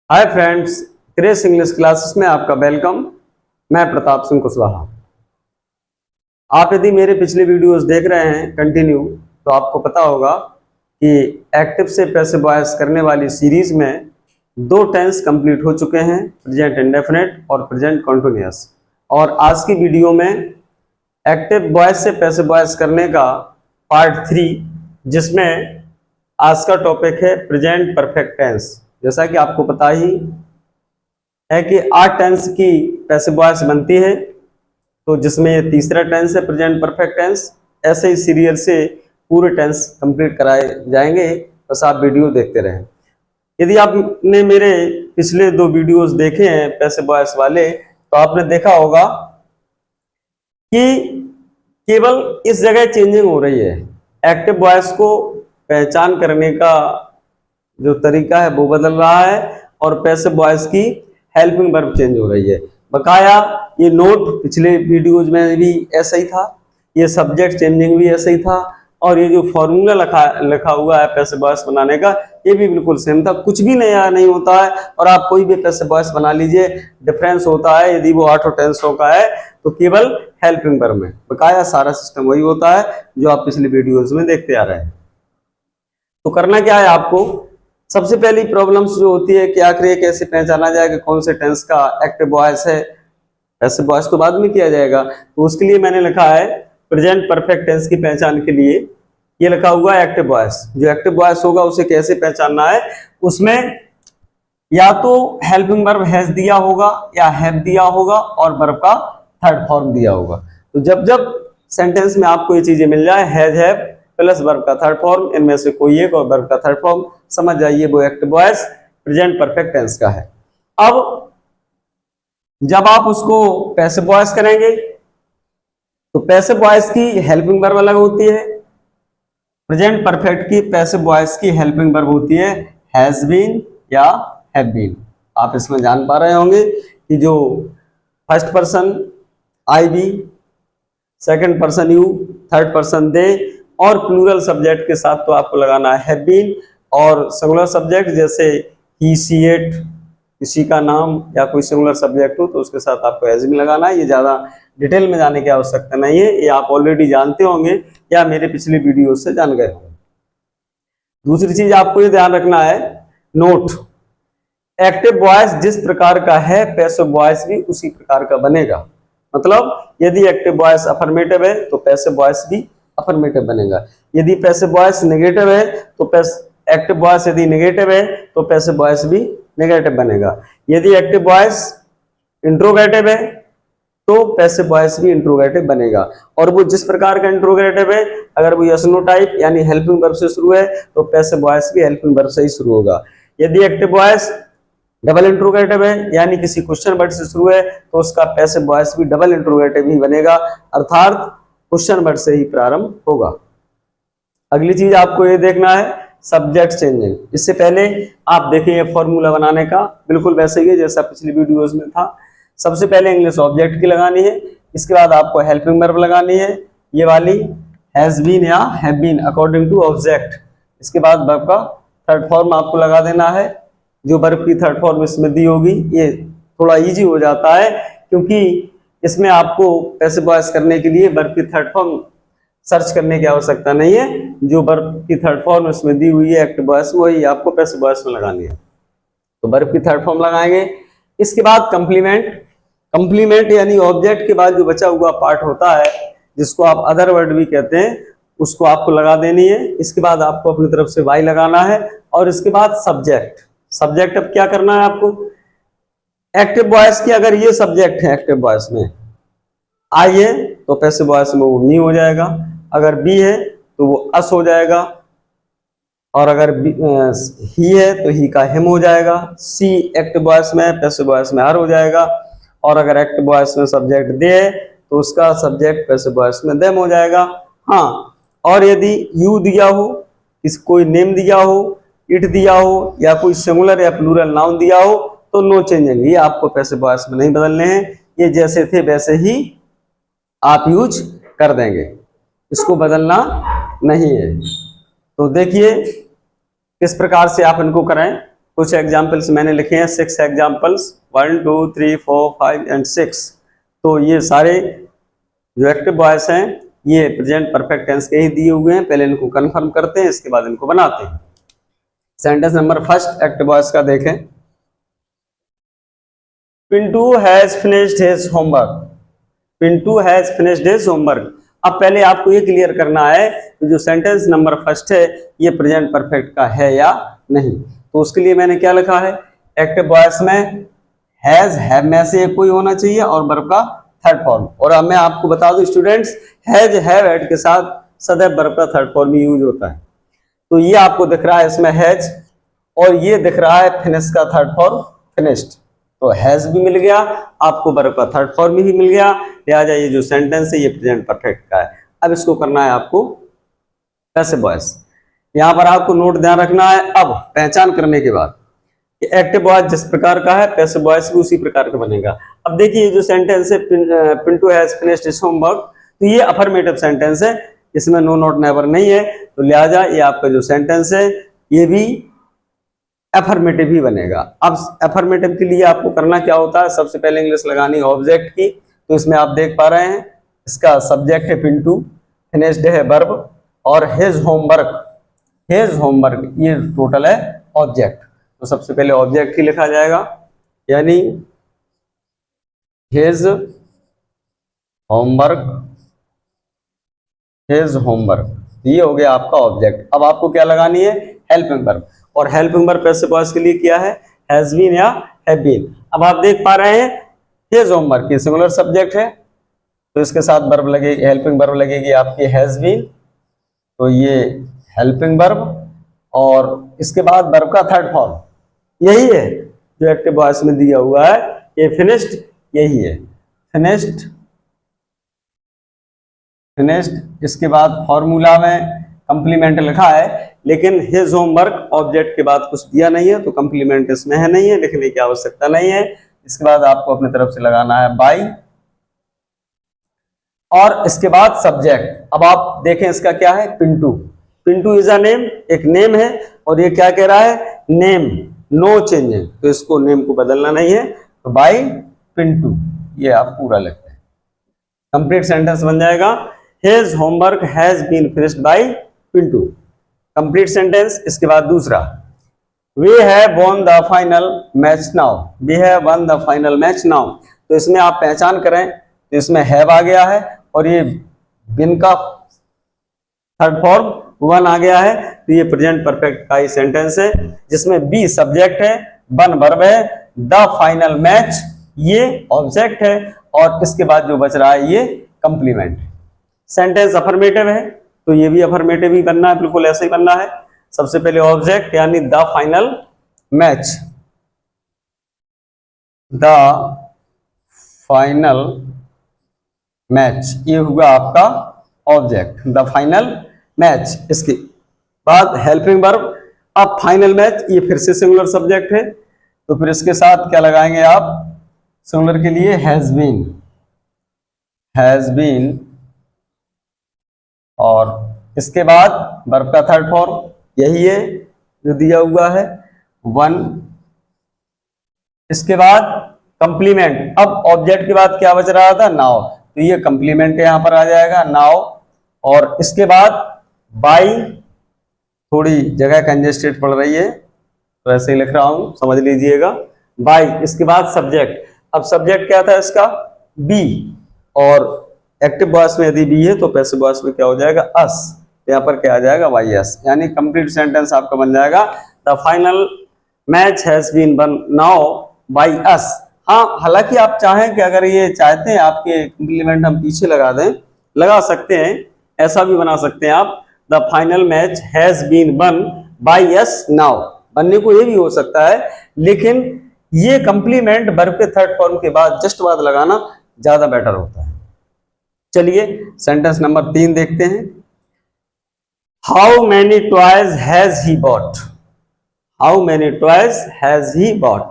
हाय friends, क्रेस English classes में आपका वेलकम। मैं प्रताप सिंह कुशवाहा। आप यदि मेरे पिछले वीडियोस देख रहे हैं कंटिन्यू, तो आपको पता होगा कि एक्टिव से पैसिव वॉइस करने वाली सीरीज में दो टेंस कंप्लीट हो चुके हैं, प्रेजेंट इंडेफिनिट और प्रेजेंट कॉन्टिन्यूअस। और आज की वीडियो में एक्टिव वॉइस से पैसिव वॉइस करने का पार्ट 3, जिसमें आज का टॉपिक है प्रेजेंट परफेक्ट टेंस। जैसा कि आपको पता ही है कि 8 टेंस की पैसिव वॉइस बनती है, तो जिसमें ये तीसरा टेंस है प्रेजेंट परफेक्ट टेंस। ऐसे ही सीरियल से पूरे टेंस कंप्लीट कराए जाएंगे, बस आप वीडियो देखते रहें। यदि आपने मेरे पिछले 2 वीडियोस देखे हैं पैसिव वॉइस वाले, तो आपने देखा होगा कि केवल इस जगह चेंजिंग हो रही है। एक्टिव वॉइस को पहचान करने का जो तरीका है वो बदल रहा है और पैसिव वॉइस की हेल्पिंग वर्ब चेंज हो रही है। बकाया ये नोट पिछले वीडियोज में भी ऐसा ही था, ये सब्जेक्ट चेंजिंग भी ऐसा ही था, और ये जो फॉर्मूला लिखा हुआ है पैसिव वॉइस बनाने का, ये भी बिल्कुल सेम था। कुछ भी नया नहीं होता है, और आप कोई भी पैसिव वॉइस बना लीजिए, डिफरेंस होता है यदि वो 8 टेंसों का है तो केवल हेल्पिंग वर्ब में। बकाया सारा सिस्टम वही होता है जो आप पिछले वीडियोज में देखते आ रहे हैं। तो करना क्या है आपको, सबसे पहली प्रॉब्लम्स जो होती है कि आखिर ये कैसे पहचाना जाए कि कौन से टेंस का एक्टिव वॉइस है। पैसिव वॉइस तो बाद में किया जाएगा, तो उसके लिए मैंने लिखा है प्रेजेंट परफेक्ट टेंस की पहचान के लिए ये लिखा हुआ है एक्टिव वॉइस। जो एक्टिव वॉइस होगा उसे कैसे पहचानना है, उसमें या तो हेल्पिंग वर्ब हैज दिया होगा या हैव दिया होगा और वर्ब का थर्ड फॉर्म दिया होगा। तो जब जब सेंटेंस में आपको ये चीजें मिल जाए, हैज हैव प्लस वर्ब का थर्ड फॉर्म, इनमें से कोई एक और वर्ब का थर्ड फॉर्म, समझ जाइए वो active voice present perfect tense का है। अब जब आप उसको पैसिव वॉइस करेंगे तो पैसिव वॉइस की हेल्पिंग वर्ब अलग होती है, प्रेजेंट परफेक्ट की पैसिव वॉइस की हेल्पिंग वर्ब होती है हैज बीन या हैव बीन। आप इसमें जान पा रहे होंगे कि जो first person I be, second person you, third person they, और प्लूरल सब्जेक्ट के साथ तो आपको लगाना है हैव बीन, और सिंगुलर सब्जेक्ट जैसे ही, सी, इट, किसी का नाम या कोई सिंगुलर सब्जेक्ट हो तो उसके साथ आपको हैज बीन लगाना है। ये ज्यादा डिटेल में जाने की आवश्यकता नहीं है, ये आप ऑलरेडी जानते होंगे या मेरे पिछले वीडियो से जान गए होंगे। दूसरी चीज आपको ये ध्यान रखना है, नोट, एक्टिव वॉइस जिस प्रकार का है पैसिव वॉइस भी उसी प्रकार का बनेगा। मतलब यदि एक्टिव वॉइस अफर्मेटिव है तो पैसिव वॉइस भी अफर्मेटिव बनेगा। यदि पैसिव वॉइस नेगेटिव है तो एक्टिव वॉइस यदि नेगेटिव है तो पैसिव वॉइस भी नेगेटिव बनेगा। यदि एक्टिव वॉइस इंट्रोगेटिव है तो पैसिव वॉइस भी इंट्रोगेटिव बनेगा। और वो जिस प्रकार का इंट्रोगेटिव है, अगर वो यस नो टाइप यानी हेल्पिंग वर्ब से शुरू है तो पैसिव वॉइस भी हेल्पिंग वर्ब से ही शुरू होगा। यदि एक्टिव वॉइस डबल इंट्रोगेटिव है यानी किसी क्वेश्चन वर्ड से शुरू है तो उसका पैसिव वॉइस भी डबल इंट्रोगेटिव ही बनेगा, अर्थात क्वेश्चन वर्ड से ही प्रारंभ होगा। अगली चीज आपको ये देखना है सब्जेक्ट चेंजिंग। इससे पहले आप देखिए फॉर्मूला बनाने का बिल्कुल वैसे ही है जैसा पिछली वीडियोस में था। सबसे पहले इंग्लिश ऑब्जेक्ट की लगानी है, इसके बाद आपको हेल्पिंग वर्ब लगानी है, ये वाली हैज बीन या have been according to object. इसके बाद वर्ब का थर्ड फॉर्म आपको लगा देना है, जो वर्ब की थर्ड फॉर्म इसमें दी होगी। ये थोड़ा इजी हो जाता है क्योंकि इसमें आपको पैसिव वॉइस करने के लिए वर्ब की थर्ड फॉर्म सर्च करने की आवश्यकता नहीं है। जो वर्ब की थर्ड फॉर्म इसमें दी हुई है एक्टिव वॉइस में, वही आपको पैसिव वॉइस में लगानी है। तो वर्ब की थर्ड फॉर्म लगाएंगे। इसके बाद कंप्लीमेंट यानी ऑब्जेक्ट के बाद जो बचा हुआ पार्ट होता है, जिसको आप अदर वर्ड भी कहते हैं, उसको आपको लगा देनी है। इसके बाद आपको अपनी तरफ से वाई लगाना है, और इसके बाद सब्जेक्ट अब क्या करना है आपको, एक्टिव वॉइस की अगर ये सब्जेक्ट है एक्टिव वॉइस में, आई है तो पैसिव वॉइस में वो मी हो जाएगा, अगर बी है तो वो अस हो जाएगा, और अगर ही है तो ही का हिम हो जाएगा, सी एक्टिव वॉइस में पैसिव वॉइस में हर हो जाएगा, और अगर एक्टिव वॉइस में सब्जेक्ट दे है तो उसका सब्जेक्ट पैसिव वॉइस में देम हो जाएगा। हाँ, और यदि यू दिया हो, कोई नेम दिया हो, इट दिया हो, या कोई सिंगुलर या प्लूरल नाउन दिया हो तो नो चेंजिंग, ये आपको पैसिव वॉइस में नहीं बदलने हैं, ये जैसे थे वैसे ही आप यूज कर देंगे, इसको बदलना नहीं है। तो देखिए किस प्रकार से आप इनको करें। कुछ एग्जाम्पल्स मैंने लिखे हैं, 6 एग्जाम्पल्स, 1 2 3 4 5 एंड 6। तो ये सारे जो एक्टिव वॉइस हैं ये प्रेजेंट परफेक्ट टेंस के ही दिए हुए हैं। पहले इनको कंफर्म करते हैं, इसके बाद इनको बनाते हैं। Sentence number first active voice का देखें। Pintu has finished his homework. Pintu has finished his homework. अब पहले आपको ये क्लियर करना है कि जो सेंटेंस नंबर फर्स्ट है ये प्रेजेंट परफेक्ट का है या नहीं। तो उसके लिए मैंने क्या लिखा है, एक्टिव वॉइस में हैज, हैव में से एक कोई होना चाहिए और वर्ब का थर्ड फॉर्म। और अब मैं आपको बता दूं स्टूडेंट्स, हैज हैव ऐड के साथ सदैव वर्ब का थर्ड फॉर्म ही यूज होता है। तो ये आपको दिख रहा है इसमें हैज, और ये दिख रहा है फिनिश का थर्ड फॉर्म फिनिश्ड। तो हैज भी मिल गया, आपको वर्ब का थर्ड फॉर्म भी मिल गया, लिहाजा ये जो सेंटेंस है ये प्रेजेंट परफेक्ट का है। अब इसको करना है आपको पैसिव वॉइस। यहाँ पर आपको नोट ध्यान रखना है, अब पहचान करने के बाद कि एक्टिव वॉइस जिस प्रकार का है पैसिव वॉइस भी उसी प्रकार का बनेगा। अब देखिए जो सेंटेंस है Pintu has finished his homework, तो ये अफर्मेटिव सेंटेंस है, इसमें नो नॉट नेवर नहीं है, तो लिहाजा ये आपका जो सेंटेंस है ये भी एफर्मेटिव ही बनेगा। अब एफर्मेटिव के लिए आपको करना क्या होता है, सबसे पहले इंग्लिश लगानी ऑब्जेक्ट की। तो इसमें आप देख पा रहे हैं इसका सब्जेक्ट है पिंटू, फिनिश्ड है वर्ब, और हिज होमवर्क, हिज होमवर्क ये टोटल है ऑब्जेक्ट। तो सबसे पहले ऑब्जेक्ट ही लिखा जाएगा, यानी हिज होमवर्क, हिज होमवर्क, ये हो गया आपका ऑब्जेक्ट। अब आपको क्या लगानी है, हेल्पिंग वर्ब, और हेल्पिंग वर्ब पैसिव वॉइस के लिए क्या है, हैज बीन या हैव बीन। अब आप देख पा रहे हैं हिज होमवर्क ये सिंगुलर सब्जेक्ट है, तो इसके साथ वर्ब लगेगी, हेल्पिंग वर्ब लगेगी आपकी हैज बीन, तो ये हेल्पिंग वर्ब, और इसके बाद वर्ब का थर्ड फॉर्म यही है जो एक्टिव वॉइस में दिया हुआ है, ये फिनिश्ड यही है, फिनिश्ड, फिनिश्ड। इसके बाद फॉर्मूला में कंप्लीमेंट लिखा है, लेकिन हिज होमवर्क ऑब्जेक्ट के बाद कुछ दिया नहीं है, तो कंप्लीमेंट इसमें है नहीं है, लिखने की आवश्यकता नहीं है। इसके बाद आपको अपनी तरफ से लगाना है बाय, और इसके बाद सब्जेक्ट। अब आप देखें इसका क्या है, Pintu, Pintu is a name, एक नेम है, और ये क्या कह रहा है, नेम, नो चेंज है, तो इसको नेम को बदलना नहीं है, तो बाय पिंटू ये आप पूरा लिखते हैं, कंप्लीट सेंटेंस बन जाएगा। His homework has been finished by Pintu, complete sentence. इसके बाद दूसरा, we have won the final match now, we have won the final match now. तो इसमें आप पहचान करें, तो इसमें हैव आ गया है, और ये बिन का थर्ड फॉर्म वन आ गया है, तो ये प्रेजेंट परफेक्ट का ही सेंटेंस है, जिसमें बी सब्जेक्ट है, वन वर्ब है, द फाइनल मैच ये ऑब्जेक्ट है, और इसके बाद जो बच रहा है ये कंप्लीमेंट। सेंटेंस अफर्मेटिव है, तो ये भी अफर्मेटिव ही बनना है, बिल्कुल ऐसे ही बनना है। सबसे पहले ऑब्जेक्ट यानी the final match, the final match ये हुआ आपका ऑब्जेक्ट, द फाइनल मैच। इसके बाद हेल्पिंग वर्ब, अब फाइनल मैच ये फिर से सिंगुलर सब्जेक्ट है, तो फिर इसके साथ क्या लगाएंगे आप, सिंगुलर के लिए हैज बीन, हैज बीन, और इसके बाद वर्ब का थर्ड फॉर्म यही है जो दिया हुआ है, वन। इसके बाद कंप्लीमेंट, अब ऑब्जेक्ट के बाद क्या बच रहा था, नाउ, तो ये कंप्लीमेंट यहां पर आ जाएगा, नाउ। और इसके बाद बाई, थोड़ी जगह कंजेस्टेड पड़ रही है तो ऐसे ही लिख रहा हूं, समझ लीजिएगा, बाई। इसके बाद सब्जेक्ट, अब सब्जेक्ट क्या था इसका, बी, और एक्टिव वॉइस में यदि बी है तो पैसिव वॉइस में क्या हो जाएगा, अस, यहाँ पर क्या आ जाएगा, वाई एस, यानी कंप्लीट सेंटेंस आपका बन जाएगा, the final match has been won now by us. हाँ, हालांकि आप चाहें कि अगर ये चाहते हैं आपके कंप्लीमेंट हम पीछे लगा दें, लगा सकते हैं, ऐसा भी बना सकते हैं आप, the final match has been won by us now, बनने को ये भी हो सकता है, लेकिन ये कंप्लीमेंट वर्ब के थर्ड फॉर्म के बाद जस्ट बाद लगाना ज्यादा बेटर होता है। चलिए सेंटेंस नंबर 3 देखते हैं। How many toys has he bought, how many toys has he bought.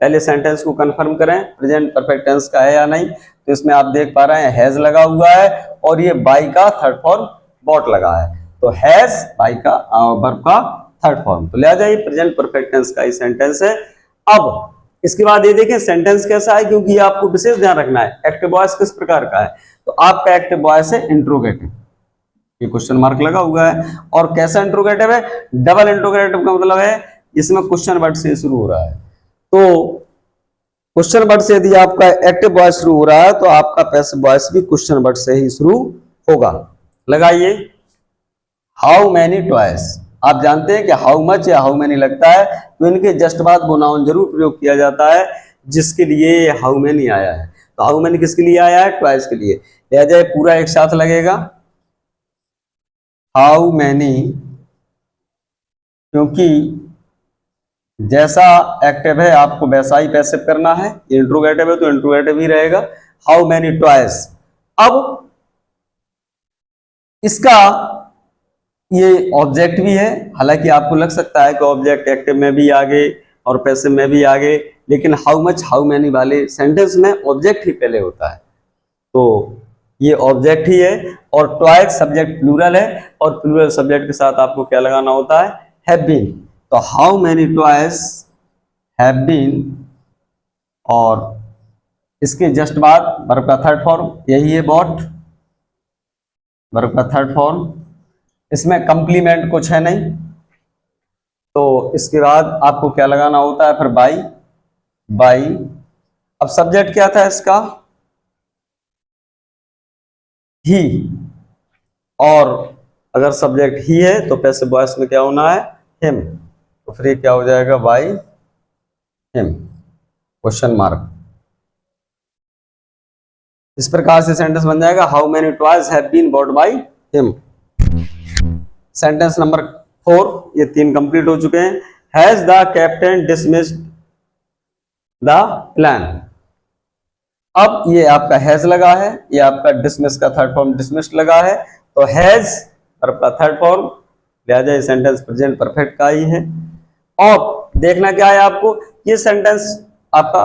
पहले सेंटेंस को कंफर्म करें प्रेजेंट परफेक्ट टेंस का है या नहीं, तो इसमें आप देख पा रहे हैं हैज लगा हुआ है, और ये बाई का थर्ड फॉर्म बॉट लगा है, तो हैज बाई का वर्ब का थर्ड फॉर्म। तो लिहाजा ये प्रेजेंट परफेक्ट टेंस का ही सेंटेंस है। अब इसके बाद ये देखें सेंटेंस कैसा है, क्योंकि ये आपको विशेष ध्यान रखना है। एक्टिव वॉइस किस प्रकार का है, तो आपका एक्टिव वॉइस है इंट्रोगेटिव, ये क्वेश्चन मार्क लगा हुआ है। और कैसा इंट्रोगेटिव है, डबल इंट्रोगेटिव का मतलब है इसमें क्वेश्चन वर्ड से शुरू हो रहा है। तो क्वेश्चन वर्ड से यदि आपका एक्टिव वॉइस शुरू हो रहा है तो आपका पैसिव वॉइस भी क्वेश्चन वर्ड से ही शुरू होगा। लगाइए, हाउ मैनी टॉयज। आप जानते हैं कि हाउ मच या हाउ मैनी लगता है तो इनके जस्ट बाद वो नाउन जरूर प्रयोग किया जाता है, जिसके लिए हाउ मैनी आया है। तो हाउ मैनी किसके लिए आया है, टॉयज के लिए। लिहाजा पूरा एक साथ लगेगा, हाउ मैनी, क्योंकि जैसा एक्टिव है आपको वैसा ही पैसिव करना है। ये इंट्रोगेटिव है तो इंट्रोगेटिव ही रहेगा। How many toys. अब इसका ये ऑब्जेक्ट भी है, हालांकि आपको लग सकता है कि ऑब्जेक्ट एक्टिव में भी आगे और पैसिव में भी आगे, लेकिन हाउ मच हाउ मैनी वाले सेंटेंस में ऑब्जेक्ट ही पहले होता है, तो ये ऑब्जेक्ट ही है। और टॉयज सब्जेक्ट प्लूरल है और प्लूरल सब्जेक्ट के साथ आपको क्या लगाना होता है, हैव बीन। तो how many toys have been, और इसके जस्ट बाद वर्ब का थर्ड फॉर्म यही है, बॉट, वर्ब का थर्ड फॉर्म। इसमें कंप्लीमेंट कुछ है नहीं, तो इसके बाद आपको क्या लगाना होता है फिर, बाई, बाई। अब सब्जेक्ट क्या था इसका, ही, और अगर सब्जेक्ट ही है तो पैसिव वॉइस में क्या होना है, हिम। तो फिर ये क्या हो जाएगा, बाई हिम, क्वेश्चन मार्क। इस प्रकार से सेंटेंस बन जाएगा, how many toys have been bought by him. Sentence number 4, ये 3 कंप्लीट हो चुके हैं। Has the captain dismissed the plan. अब ये आपका हैज लगा है, ये आपका डिसमिस का थर्ड फॉर्म डिसमिस्ड लगा है, तो हैज वर्ब का थर्ड फॉर्म, लिहाजा ये सेंटेंस प्रेजेंट परफेक्ट का ही है। और देखना क्या है आपको, ये सेंटेंस आपका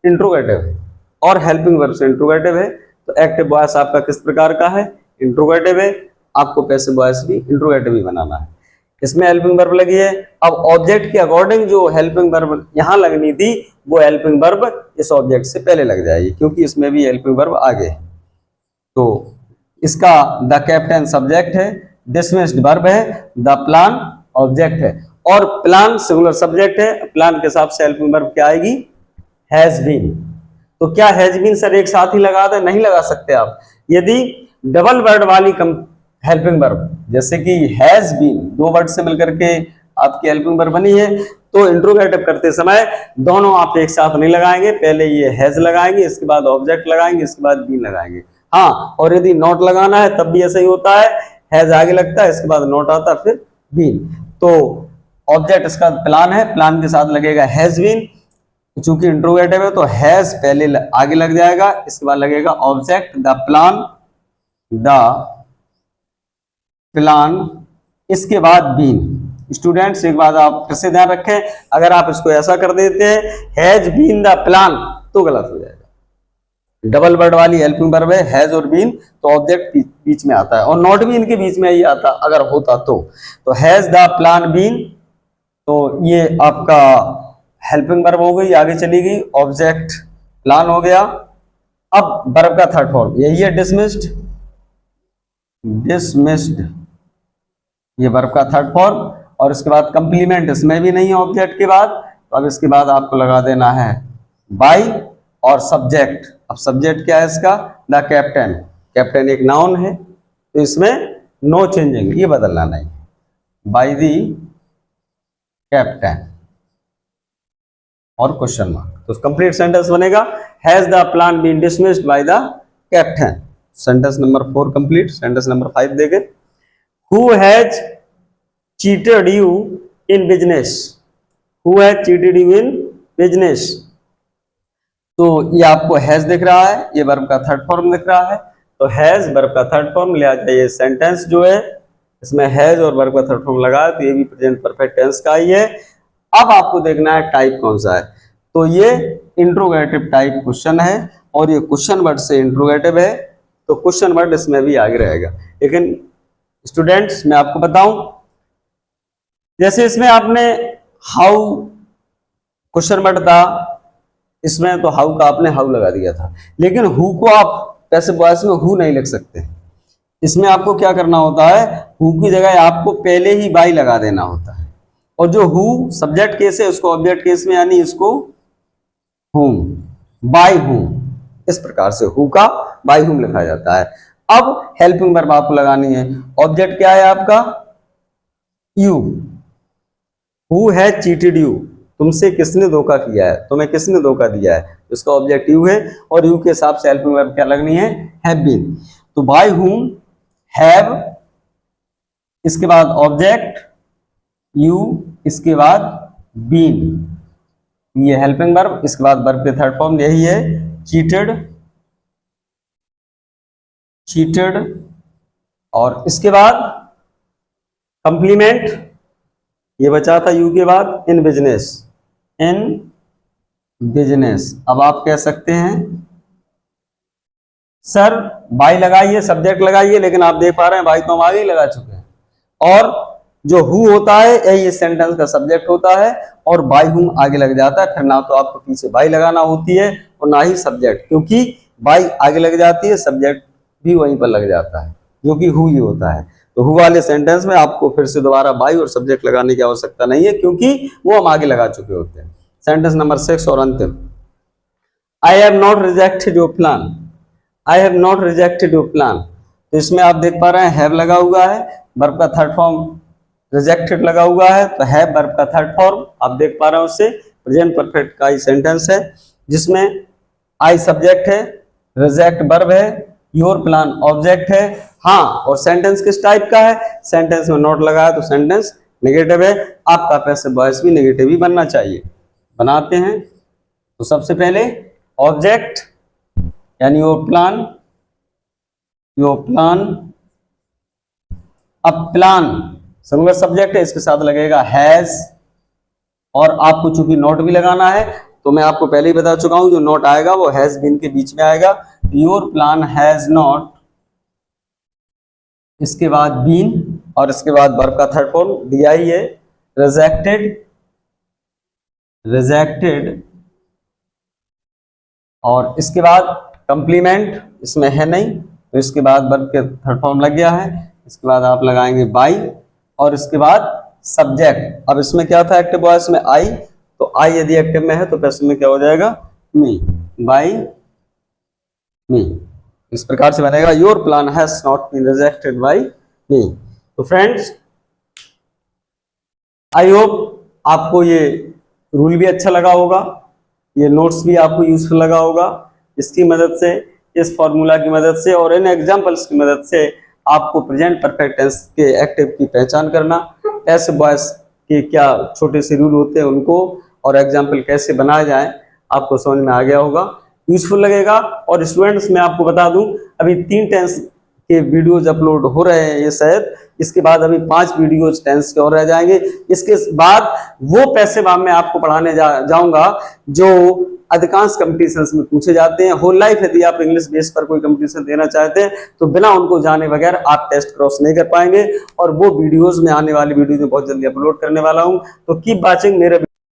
इंट्रोगेटिव है और हेल्पिंग वर्ब से इंट्रोगेटिव है, तो एक्टिव वॉइस आपका किस प्रकार का है, इंट्रोगेटिव है। आपको पैसिव वॉइस भी इंट्रोगेटिव ही बनाना है। इसमें हेल्पिंग वर्ब लगी है। अब ऑब्जेक्ट के अकॉर्डिंग जो हेल्पिंग वर्ब यहां लगनी थी वो हेल्पिंग वर्ब इस ऑब्जेक्ट से पहले लग जाएगी, क्योंकि इसमें भी हेल्पिंग वर्ब आगे है। तो इसका द कैप्टन सब्जेक्ट है, डिसमिस्ड वर्ब है, द प्लान ऑब्जेक्ट है, और प्लान सिंगुलर सब्जेक्ट है। प्लान के हिसाब से हेल्पिंग वर्ब क्या आएगी, हैज बीन। तो क्या हैज बीन सर एक साथ ही लगा दे, नहीं लगा सकते आप। यदि डबल वर्ड वाली हेल्पिंग वर्ब, जैसे कि हैज बीन, 2 वर्ड से मिलकर के आपकी हेल्पिंग वर्ब बनी है, तो इंट्रोगेटिव करते समय दोनों आप एक साथ नहीं लगाएंगे, पहले ये हैज लगाएंगे, इसके बाद ऑब्जेक्ट लगाएंगे, इसके बाद बीन लगाएंगे। हाँ, और यदि नॉट लगाना है तब भी ऐसा ही होता है, हैज आगे लगता है, इसके बाद नॉट आता है, फिर बीन। तो ऑब्जेक्ट इसका प्लान है, प्लान के साथ लगेगा हैज बीन। चूंकि इंट्रोगेटिव है तो हैज पहले आगे लग जाएगा, इसके बाद लगेगा object the plan, the plan, इसके बाद बीन। स्टूडेंट्स एक बात आप फिर से ध्यान रखें, अगर आप इसको ऐसा कर देते हैं हैज बीन द प्लान तो गलत हो जाएगा। डबल वर्ड वाली हेल्पिंग वर्ब है हैज और बीन, तो ऑब्जेक्ट बीच में आता है, और नॉट भी इनके बीच में ही आता अगर होता तो हैज द प्लान बीन, तो ये आपका हेल्पिंग वर्ब हो गई, आगे चली गई, ऑब्जेक्ट प्लान हो गया। अब वर्ब का थर्ड फॉर्म यही है, डिसमिस्ड, डिसमिस्ड, ये वर्ब का थर्ड फॉर्म। और इसके बाद कंप्लीमेंट इसमें भी नहीं है ऑब्जेक्ट के बाद, तो अब इसके बाद आपको लगा देना है बाय और सब्जेक्ट। अब सब्जेक्ट क्या है इसका, द कैप्टन। कैप्टन एक नाउन है तो इसमें नो चेंजिंग, ये बदलना नहीं, बाय दी कैप्टन और क्वेश्चन मार्क। तो कंप्लीट सेंटेंस बनेगा, has the plan been dismissed by the captain. Sentence number 4 complete. Sentence number 5 देखें, who has cheated you in business, who has cheated you in business. तो ये आपको has दिख रहा है, ये वर्ब का थर्ड फॉर्म दिख रहा है, तो हैज वर्ब का थर्ड फॉर्म, लिहाजा ये सेंटेंस जो है इसमें हैज और वर्ब का थर्ड फॉर्म लगा है, तो ये भी प्रेजेंट परफेक्ट टेंस का ही है। अब आपको देखना है टाइप कौन सा है, तो ये इंट्रोगेटिव टाइप क्वेश्चन है और ये क्वेश्चन वर्ड से इंट्रोगेटिव है, तो क्वेश्चन वर्ड इसमें भी आगे रहेगा। लेकिन स्टूडेंट्स मैं आपको बताऊं, जैसे इसमें आपने हाउ क्वेश्चन वर्ड था, इसमें तो हाउ का आपने हाउ लगा दिया था, लेकिन हु को आप पैसिव वॉइस में हु नहीं लिख सकते। इसमें आपको क्या करना होता है, हु की जगह आपको पहले ही बाई लगा देना होता है, और जो हु सब्जेक्ट केस है उसको ऑब्जेक्ट केस में यानी इसको हुम, बाय हुम, इस प्रकार से हु का बाय हुम लिखा जाता है। अब हेल्पिंग वर्ब आपको लगानी है। ऑब्जेक्ट क्या है आपका, you. Who has cheated you, तुमसे किसने धोखा किया है, तुम्हें किसने धोखा दिया है, इसका ऑब्जेक्ट यू है, और यू के हिसाब से हेल्पिंग वर्ब क्या लगनी है, हैव बीन। तो बाय हुम, हैव, इसके बाद ऑब्जेक्ट यू, इसके बाद बीन, ये हेल्पिंग वर्ब, इसके बाद वर्ब के थर्ड फॉर्म यही है, चीटेड, चीटेड, और इसके बाद कंप्लीमेंट, ये बचा था यू के बाद, इन बिजनेस, इन बिजनेस। अब आप कह सकते हैं सर बाई लगाइए, सब्जेक्ट लगाइए, लेकिन आप देख पा रहे हैं बाई तो हम आगे ही लगा चुके हैं, और जो हु होता है यही इस सेंटेंस का सब्जेक्ट होता है, और बाई हुम आगे लग जाता है, फिर ना तो आपको पीछे बाई लगाना होती है और ना ही सब्जेक्ट, क्योंकि बाई आगे लग जाती है, सब्जेक्ट भी वहीं पर लग जाता है जो कि हु ही होता है। तो हु वाले सेंटेंस में आपको फिर से दोबारा बाई और सब्जेक्ट लगाने की आवश्यकता नहीं है, क्योंकि वो हम आगे लगा चुके होते हैं। सेंटेंस नंबर 6 और अंतिम, I have not rejected your plan, I have not rejected your plan. तो इसमें आप देख पा रहे हैं हैव लगा हुआ है, वर्ब का थर्ड फॉर्म रिजेक्टेड लगा हुआ है, तो हैव वर्ब का थर्ड फॉर्म आप देख पा रहे हैं, उससे प्रेजेंट परफेक्ट का ही सेंटेंस है, जिसमें आई सब्जेक्ट है, रिजेक्ट वर्ब है, योर प्लान ऑब्जेक्ट है। हाँ, और सेंटेंस किस टाइप का है, सेंटेंस में नॉट लगा है तो सेंटेंस नेगेटिव है। आपका पैसिव वॉइस भी नेगेटिव ही बनना चाहिए। बनाते हैं, तो सबसे पहले ऑब्जेक्ट यानी योर प्लान, योर प्लान। अब प्लान सिंगुलर सब्जेक्ट है, इसके साथ लगेगा हैज, और आपको चूंकि नॉट भी लगाना है तो मैं आपको पहले ही बता चुका हूं, जो नॉट आएगा वो हैज बीन के बीच में आएगा। योर प्लान हैज नॉट, इसके बाद बीन, और इसके बाद वर्ब का थर्ड फॉर्म दिया ही है, रिजेक्टेड, रिजेक्टेड, और इसके बाद कंप्लीमेंट, इसमें है नहीं तो इसके बाद वर्ब के थर्ड फॉर्म लग गया है, इसके बाद आप लगाएंगे बाई, और इसके बाद सब्जेक्ट। अब इसमें क्या था एक्टिव वॉइस में आई, तो आई यदि एक्टिव में है तो पैसिव में क्या हो जाएगा, मी, बाई मी। इस प्रकार से बनेगा your plan has not been rejected by me. तो फ्रेंड्स, आई होप आपको ये रूल भी अच्छा लगा होगा, ये नोट्स भी आपको यूजफुल लगा होगा। इसकी मदद से, इस फॉर्मूला की मदद से और इन एग्जांपल्स की मदद से आपको प्रेजेंट परफेक्ट टेंस के एक्टिव की पहचान करना, पैसिव वॉइस के क्या छोटे से रूल होते हैं उनको, और एग्जाम्पल कैसे बनाया जाए आपको समझ में आ गया होगा, यूजफुल लगेगा। और स्टूडेंट्स मैं आपको बता दूं, अभी 3 टेंस के वीडियोज अपलोड हो रहे हैं ये शायद, इसके बाद अभी 5 वीडियोज टेंस के और रह जाएंगे। इसके बाद वो पैसिव मैं आपको पढ़ाने जाऊंगा जो अधिकांश कंपटीशंस में पूछे जाते हैं। होल लाइफ यदि आप इंग्लिश बेस पर कोई कंपटीशन देना चाहते हैं तो बिना उनको जाने बगैर आप टेस्ट क्रॉस नहीं कर पाएंगे, और वो वीडियोस में आने वाली वीडियो में बहुत जल्दी अपलोड करने वाला हूं। तो कीप वाचिंग मेरे